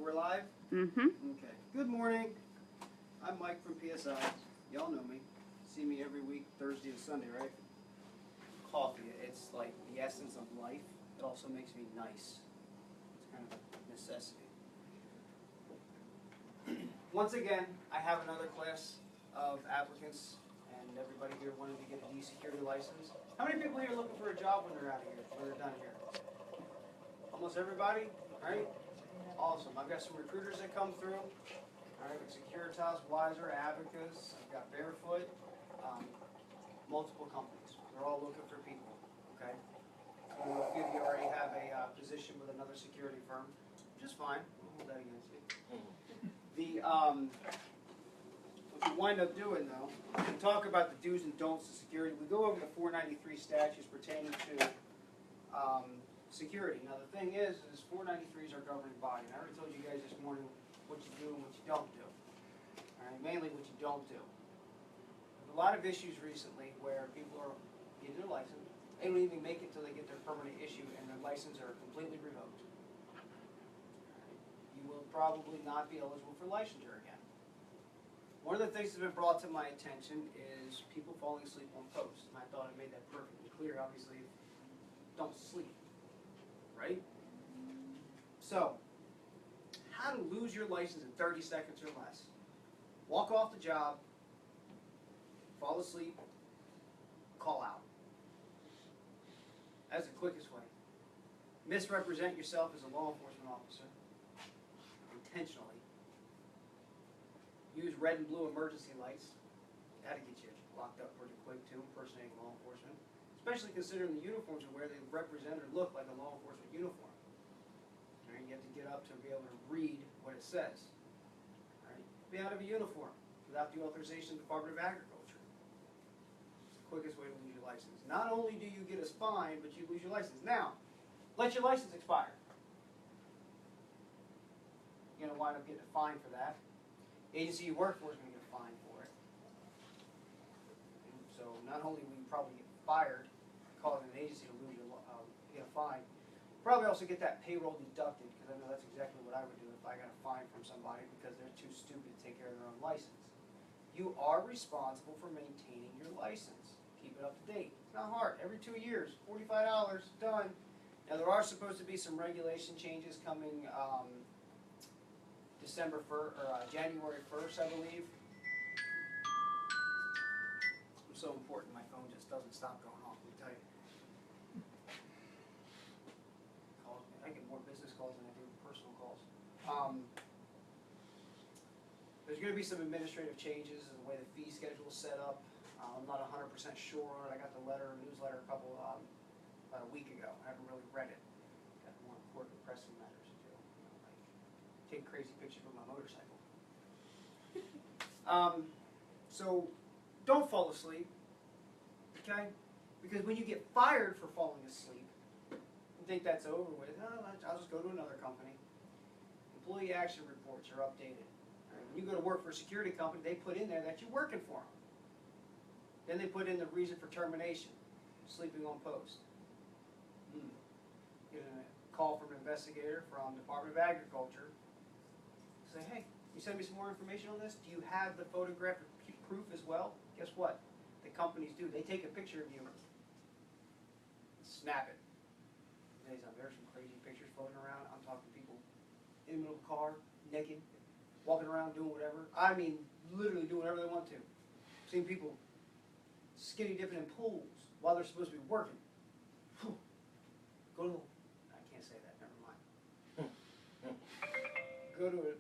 We're live? Mm-hmm. Okay. Good morning. I'm Mike from PSI. Y'all know me. See me every week, Thursday and Sunday, right? Coffee. It's like the essence of life. It also makes me nice. It's kind of a necessity. Once again, I have another class of applicants, and everybody here wanted to get a D-security license. How many people here are looking for a job when they're out of here, when they're done here? Almost everybody, right? Awesome. I've got some recruiters that come through. All right, with Securitas, Wiser, Abacus. I've got Barefoot, multiple companies. They're all looking for people. Okay. I know a few of you already have a position with another security firm, which is fine. I'll hold that against you. What we wind up doing, though, we talk about the do's and don'ts of security. We go over the 493 statutes pertaining to security. Now, the thing is 493 is our governing body. And I already told you guys this morning what you do and what you don't do. All right, mainly what you don't do. There's a lot of issues recently where people are getting their license. They don't even make it until they get their permanent issue, and their license are completely revoked. All right. You will probably not be eligible for licensure again. One of the things that's been brought to my attention is people falling asleep on post, and I thought I made that perfectly clear. Obviously, don't sleep, right? So, how to lose your license in 30 seconds or less. Walk off the job, fall asleep, call out. That's the quickest way. Misrepresent yourself as a law enforcement officer intentionally. Use red and blue emergency lights. That'll get you locked up pretty quick too, impersonating law enforcement. Especially considering the uniforms and where they represent or look like a law enforcement uniform. All right, you have to get up to be able to read what it says. All right, be out of a uniform without the authorization of the Department of Agriculture. It's the quickest way to lose your license. Not only do you get a fine, but you lose your license. Now, let your license expire. You're going to wind up getting a fine for that. The agency you work for is going to get a fine for it. And so not only will you probably get fired, causing an agency to lose your get a fine, probably also get that payroll deducted, because I know that's exactly what I would do if I got a fine from somebody because they're too stupid to take care of their own license. You are responsible for maintaining your license. Keep it up to date. It's not hard. Every 2 years, $45, done. Now there are supposed to be some regulation changes coming January 1st, I believe. It's so important, my phone just doesn't stop going off, let me tell you. I get more business calls than I do personal calls. There's going to be some administrative changes in the way the fee schedule is set up. I'm not 100% sure on it. I got the newsletter about a week ago. I haven't really read it. Got more important pressing matters to do. Like take crazy pictures of my motorcycle. So don't fall asleep, okay? Because when you get fired for falling asleep, you think that's over with. Oh, I'll just go to another company. Employee action reports are updated. Right? When you go to work for a security company, they put in there that you're working for them. Then they put in the reason for termination, sleeping on post. Get a call from an investigator from the Department of Agriculture. Say, hey, you send me some more information on this? Do you have the photographic proof as well? Guess what? The companies do. They take a picture of you and snap it. There's some crazy pictures floating around. I'm talking people in the middle of the car, naked, walking around doing whatever. I mean, literally doing whatever they want to. Seeing people skinny dipping in pools while they're supposed to be working. Go to I can't say that, never mind. Go to it,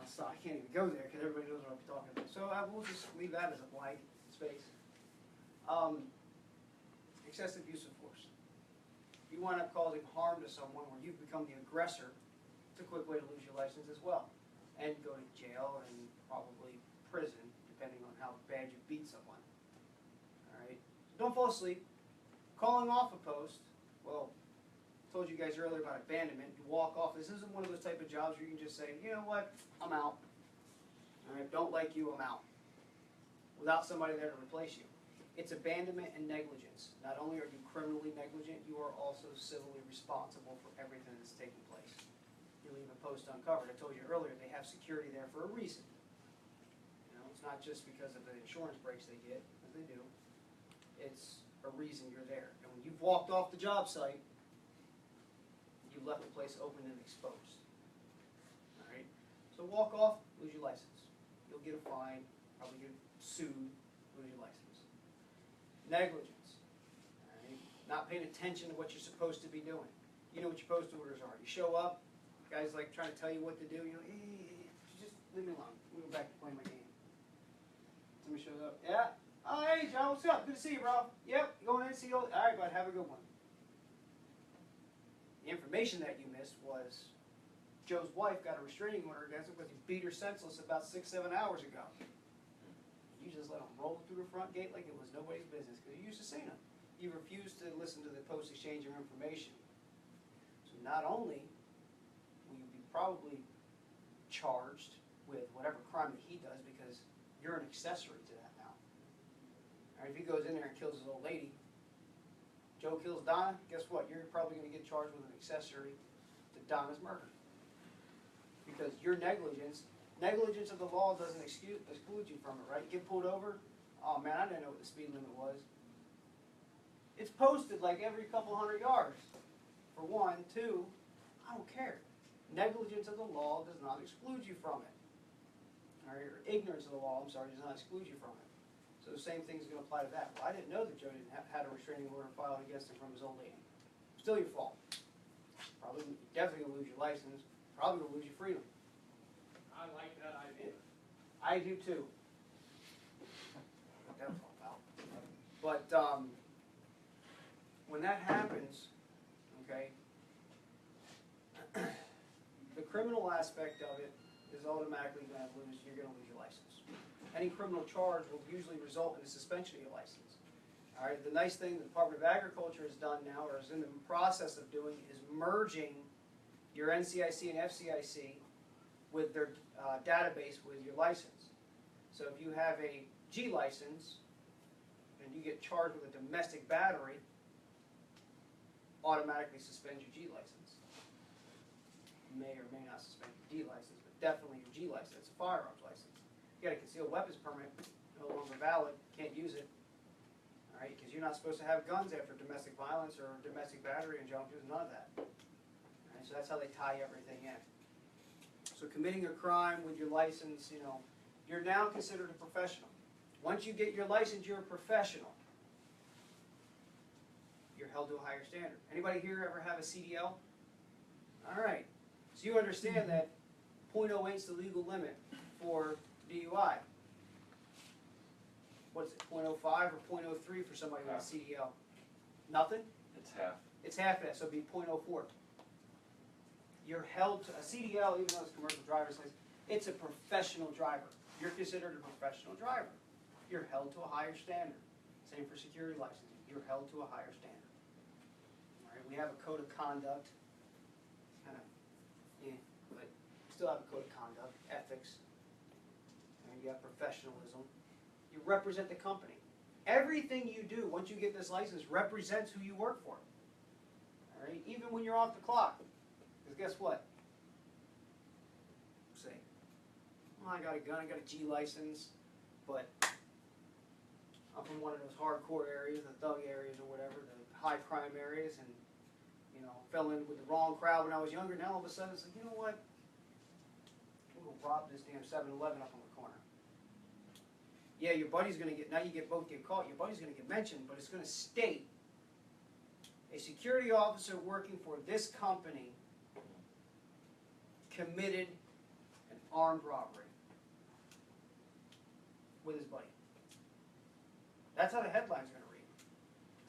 I'll stop. I can't even go there because everybody knows what I'm talking about. So we'll just leave that as a blank space. Excessive use of force. If you wind up causing harm to someone where you've become the aggressor, it's a quick way to lose your license as well. And go to jail and probably prison, depending on how bad you beat someone. Alright? So don't fall asleep. Calling off a post, well, I told you guys earlier about abandonment. You walk off. This isn't one of those type of jobs where you can just say, you know what, I'm out. Alright, don't like you, I'm out. Without somebody there to replace you. It's abandonment and negligence. Not only are you criminally negligent, you are also civilly responsible for everything that's taking place. You leave a post uncovered. I told you earlier, they have security there for a reason. You know, it's not just because of the insurance breaks they get, as they do. It's a reason you're there. And when you've walked off the job site, you've left the place open and exposed. All right? So walk off, lose your license. You'll get a fine, probably get sued, lose your license. Negligence. All right? Not paying attention to what you're supposed to be doing. You know what your post orders are. You show up, guys like trying to tell you what to do. You know, hey, just leave me alone. We'll go back to playing my game. Somebody shows up. Yeah. Oh, hey, John, what's up? Good to see you, bro. Yep, going in, see you. All right, bud, have a good one. The information that you missed was Joe's wife got a restraining order against him because he beat her senseless about 6-7 hours ago. You just let him roll through the front gate like it was nobody's business because you used to see him. You refused to listen to the post exchange of information. So not only will you be probably charged with whatever crime that he does because you're an accessory to that now. All right, if he goes in there and kills his old lady, Joe kills Donna, guess what? You're probably going to get charged with an accessory to Donna's murder. Because your negligence of the law doesn't exclude you from it, right? You get pulled over, oh man, I didn't know what the speed limit was. It's posted like every couple hundred yards. For one, two, I don't care. Negligence of the law does not exclude you from it. Or ignorance of the law, I'm sorry, does not exclude you from it. So the same thing is going to apply to that. Well, I didn't know that Joe didn't have a restraining order filed against him from his old lady. Still your fault. Probably, definitely going to lose your license. Probably going to lose your freedom. I like that idea. I do too. What that was all about. But when that happens, okay, the criminal aspect of it is automatically going to lose. You're going to lose your license. Any criminal charge will usually result in a suspension of your license. All right. The nice thing the Department of Agriculture has done now, or is in the process of doing, is merging your NCIC and FCIC with their database with your license. So if you have a G license and you get charged with a domestic battery, automatically suspend your G license. May or may not suspend your D license, but definitely your G license, a firearms license. You got a concealed weapons permit, no longer valid, can't use it. All right, because you're not supposed to have guns after domestic violence or domestic battery injunctions, none of that. All right, so that's how they tie everything in. So committing a crime with your license, you know, you're now considered a professional. Once you get your license, you're a professional. You're held to a higher standard. Anybody here ever have a CDL? All right. So you understand that .08 is the legal limit for DUI. What is it, .05 or .03 for somebody with a CDL? Nothing? It's half. It's half that, so it'd be .04. You're held to a CDL, even though it's a commercial driver's license, it's a professional driver. You're considered a professional driver. You're held to a higher standard. Same for security licensing. You're held to a higher standard. All right, we have a code of conduct. Kind of, yeah, but we still have a code of conduct, ethics. And you have professionalism. You represent the company. Everything you do once you get this license represents who you work for. All right, even when you're off the clock. Because guess what? Say, well, I got a gun, I got a G license, but I'm from one of those hardcore areas, the thug areas or whatever, the high crime areas, and you know, fell in with the wrong crowd when I was younger. Now all of a sudden it's like, you know what? We're gonna rob this damn 7-Eleven up on the corner. Yeah, your buddy's gonna get, now you both get caught, your buddy's gonna get mentioned, but it's gonna state a security officer working for this company committed an armed robbery with his buddy. That's how the headline's going to read.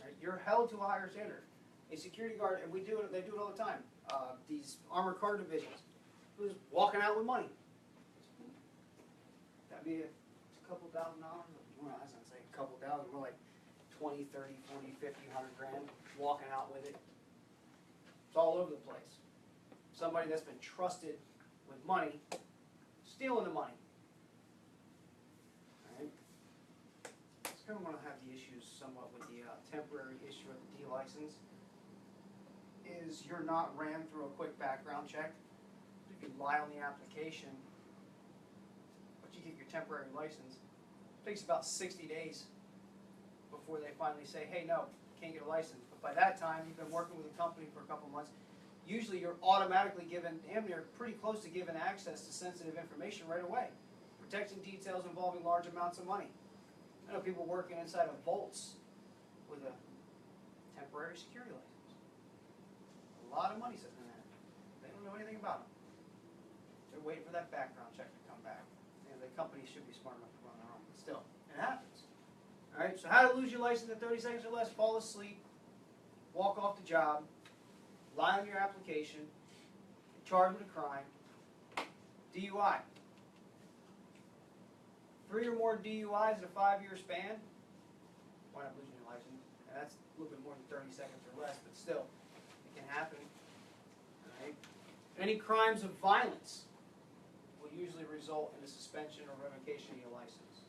Right? You're held to a higher standard. A security guard, and they do it all the time. These armored car divisions, who's walking out with money. That'd be a couple $1,000. Well, I was going to say a couple thousand, more like 20, 30, 40, 50, 100 grand, walking out with it. It's all over the place. Somebody that's been trusted with money, stealing the money. All right? It's kind of want to have the issues somewhat with the temporary issue of the D license. Is you're not ran through a quick background check. If you lie on the application, but you get your temporary license. It takes about 60 days before they finally say, hey, no, can't get a license. But by that time, you've been working with a company for a couple months. Usually you're automatically given, damn near pretty close to given access to sensitive information right away. Protecting details involving large amounts of money. I know people working inside of vaults with a temporary security license. A lot of money sitting in there. They don't know anything about them. They're waiting for that background check to come back. You know, the company should be smart enough to run their own, but still, it happens. All right, so how to lose your license in 30 seconds or less: fall asleep, walk off the job, lie on your application, charged with a crime, DUI. 3 or more DUIs in a 5-year span, why not losing your license? And that's a little bit more than 30 seconds or less, but still, it can happen. All right. Any crimes of violence will usually result in a suspension or revocation of your license.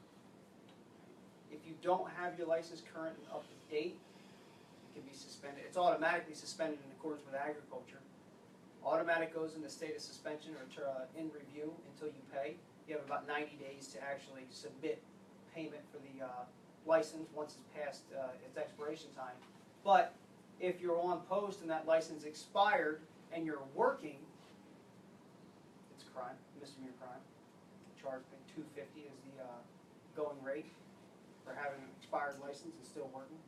If you don't have your license current and up to date, it can be suspended. It's automatically suspended in accordance with agriculture. Automatic goes into state of suspension or in review until you pay. You have about 90 days to actually submit payment for the license once it's past its expiration time. But if you're on post and that license expired and you're working, it's a crime, misdemeanor crime. Charged at $250 is the going rate for having an expired license and still working.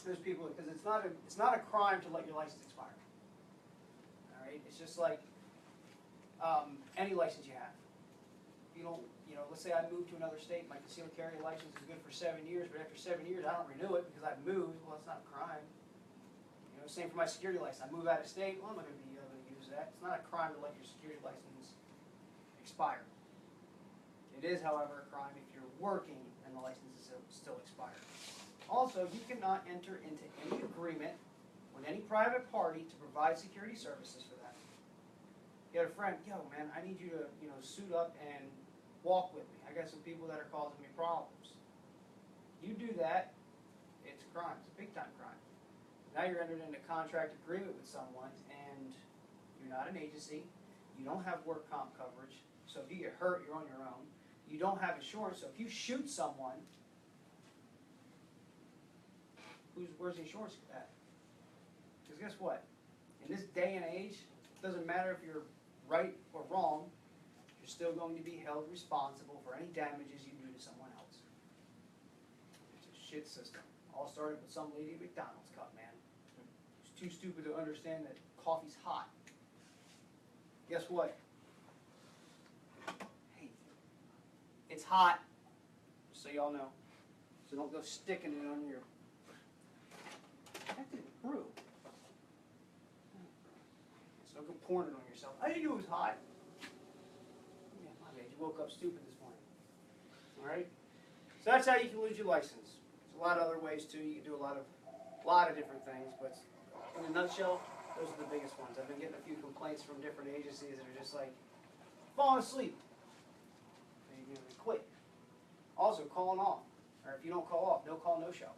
There's people, because it's not a crime to let your license expire. All right, it's just like any license you have. You don't, let's say I move to another state, my concealed carry license is good for 7 years, but after 7 years I don't renew it because I've moved. Well, it's not a crime. Same for my security license. I move out of state, well, I'm not going to be able to use that. It's not a crime to let your security license expire. It is, however, a crime if you're working and the license is still expired. Also, you cannot enter into any agreement with any private party to provide security services for that. You had a friend, yo, man, I need you to, suit up and walk with me. I got some people that are causing me problems. You do that, it's a crime. It's a big-time crime. Now you're entered into a contract agreement with someone, and you're not an agency. You don't have work comp coverage, so if you get hurt, you're on your own. You don't have insurance, so if you shoot someone, where's the insurance at? Because guess what? In this day and age, it doesn't matter if you're right or wrong, you're still going to be held responsible for any damages you do to someone else. It's a shit system. All started with some lady at McDonald's cup, man. She's too stupid to understand that coffee's hot. Guess what? Hey, it's hot, just so y'all know. So don't go sticking it on your... That didn't brew. So don't go pouring it on yourself. I didn't know it was hot. Yeah, my bad. You woke up stupid this morning. All right? So that's how you can lose your license. There's a lot of other ways too. You can do a lot of different things, but in a nutshell, those are the biggest ones. I've been getting a few complaints from different agencies that are just like, falling asleep. They quit. Also, calling off. Or if you don't call off, no call, no show.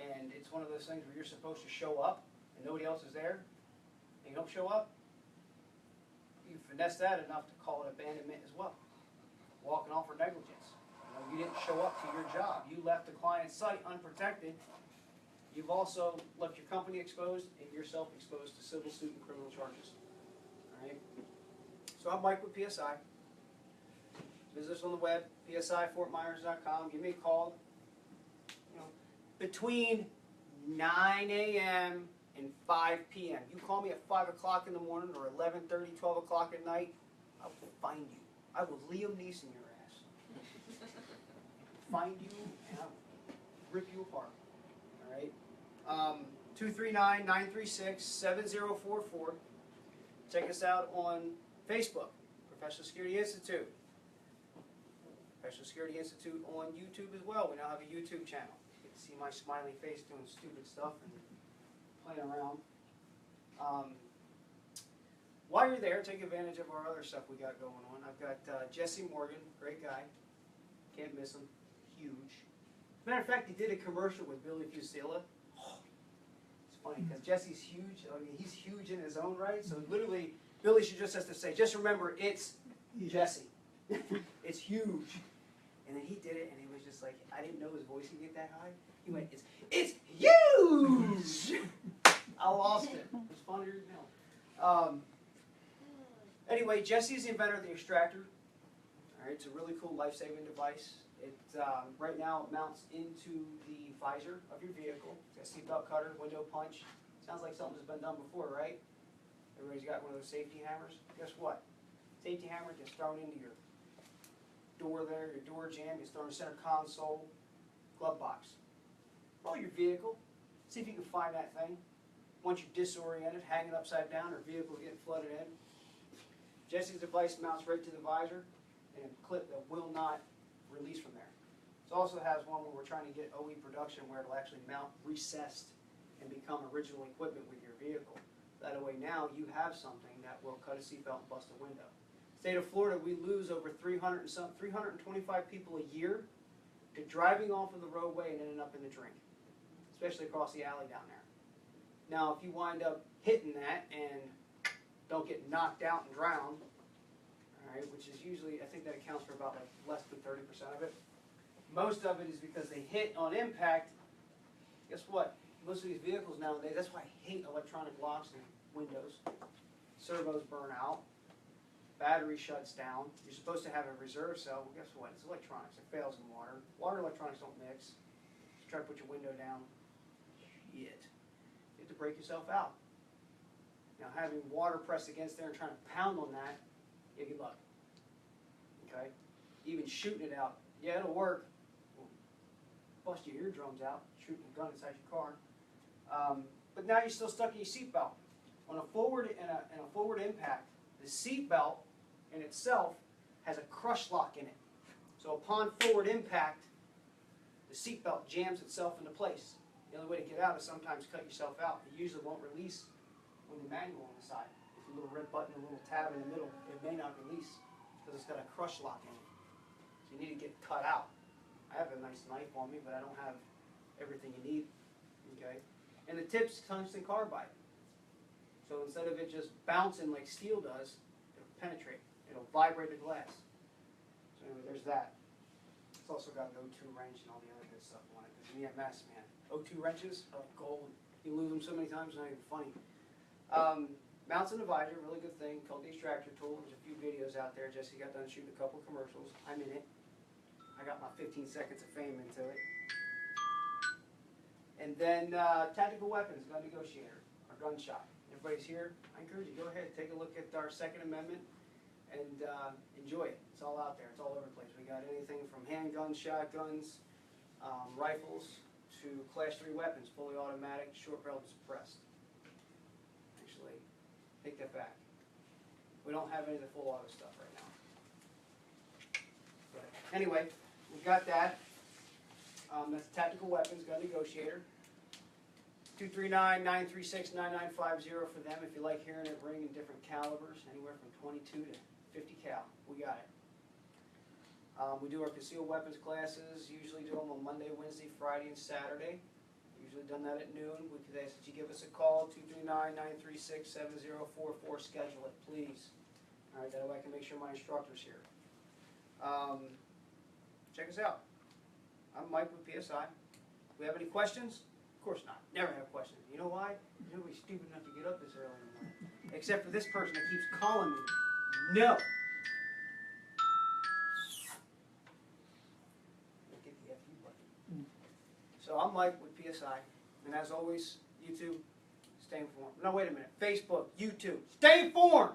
And it's one of those things where you're supposed to show up and nobody else is there, and you don't show up, you finesse that enough to call it abandonment as well. Walking off for negligence. You didn't show up to your job. You left the client's site unprotected. You've also left your company exposed and yourself exposed to civil suit and criminal charges. All right. So I'm Mike with PSI. Visit us on the web, psifortmyers.com. Give me a call. Between 9 a.m. and 5 p.m. You call me at 5 o'clock in the morning or 11:30, 12 o'clock at night, I will find you. I will Liam Neeson your ass. Find you and I will rip you apart. All right. 239-936-7044. Check us out on Facebook, Professional Security Institute. Professional Security Institute on YouTube as well. We now have a YouTube channel. You get to see my smiley face doing stupid stuff and playing around. While you're there, take advantage of our other stuff we got going on. I've got Jesse Morgan, great guy. Can't miss him. Huge. As a matter of fact, he did a commercial with Billy Fusila. Oh, it's funny because Jesse's huge. I mean, he's huge in his own right. So literally, Billy should just have to say, just remember, it's Jesse. It's huge. And then he did it, and he was just like, I didn't know his voice could get that high. He went, it's huge! I lost it. It was funnier than hell. Anyway, Jesse's the inventor of the extractor. All right, it's a really cool life-saving device. It right now it mounts into the visor of your vehicle. It's got seatbelt cutter, window punch. Sounds like something that's been done before, right? Everybody's got one of those safety hammers. Guess what? Safety hammer gets thrown into your door there, your door jamb, gets thrown in the center console, glove box. Roll your vehicle. See if you can find that thing. Once you're disoriented, hanging upside down, or vehicle getting flooded in. Jesse's device mounts right to the visor and a clip that will not release from there. It also has one where we're trying to get OE production where it'll actually mount recessed and become original equipment with your vehicle. That way now you have something that will cut a seatbelt and bust a window. State of Florida, we lose over 325 people a year to driving off of the roadway and ending up in the drink, especially across the alley down there. Now, if you wind up hitting that and don't get knocked out and drowned, all right, which is usually, I think that accounts for about like less than 30% of it. Most of it is because they hit on impact. Guess what? Most of these vehicles nowadays, that's why I hate electronic locks and windows. Servos burn out. Battery shuts down. You're supposed to have a reserve cell. Well, guess what? It's electronics. It fails in water. Water and electronics don't mix. You try to put your window down. Shit. You have to break yourself out. Now, having water pressed against there and trying to pound on that, yeah, good luck. Okay? Even shooting it out. Yeah, it'll work. Bust your eardrums out, shooting a gun inside your car. But now you're still stuck in your seatbelt. On a forward and a forward impact, the seatbelt in itself has a crush lock in it. So upon forward impact, the seatbelt jams itself into place. The only way to get out is sometimes cut yourself out. It usually won't release with the manual on the side. It's a little red button, a little tab in the middle. It may not release because it's got a crush lock in it. So you need to get cut out. I have a nice knife on me, but I don't have everything you need. Okay? And the tip's tungsten carbide. So instead of it just bouncing like steel does, it'll penetrate. It'll vibrate the glass. So anyway, there's that. It's also got an O2 wrench and all the other good stuff on it. It's an EMS, man. O2 wrenches are gold. You lose them so many times, it's not even funny. Mounts in the visor, really good thing, called the extractor tool. There's a few videos out there. Jesse got done shooting a couple commercials. I'm in it. I got my 15 seconds of fame into it. And then tactical weapons, gun negotiator, or gunshot. Everybody's here. I encourage you, go ahead, take a look at our Second Amendment and enjoy it. It's all out there. It's all over the place. We got anything from handguns, shotguns, rifles, to Class 3 weapons, fully automatic, short-barreled, suppressed. Actually, take that back. We don't have any of the full auto stuff right now. But anyway, we got that. That's tactical weapons, gun negotiator. 239-936-9950 for them if you like hearing it ring in different calibers, anywhere from 22 to 50 cal. We got it. We do our concealed weapons classes, usually do them on Monday, Wednesday, Friday, and Saturday. Usually done that at noon. We could ask that you give us a call, 239-936-7044. Schedule it, please. All right, that way I can make sure my instructor's here. Check us out. I'm Mike with PSI. We have any questions? Of course not. Never have questions. You know why? Nobody's stupid enough to get up this early in the morning. Except for this person that keeps calling me. No. Get the FU button. So I'm Mike with PSI. And as always, YouTube, stay informed. No, wait a minute. Facebook, YouTube, stay informed.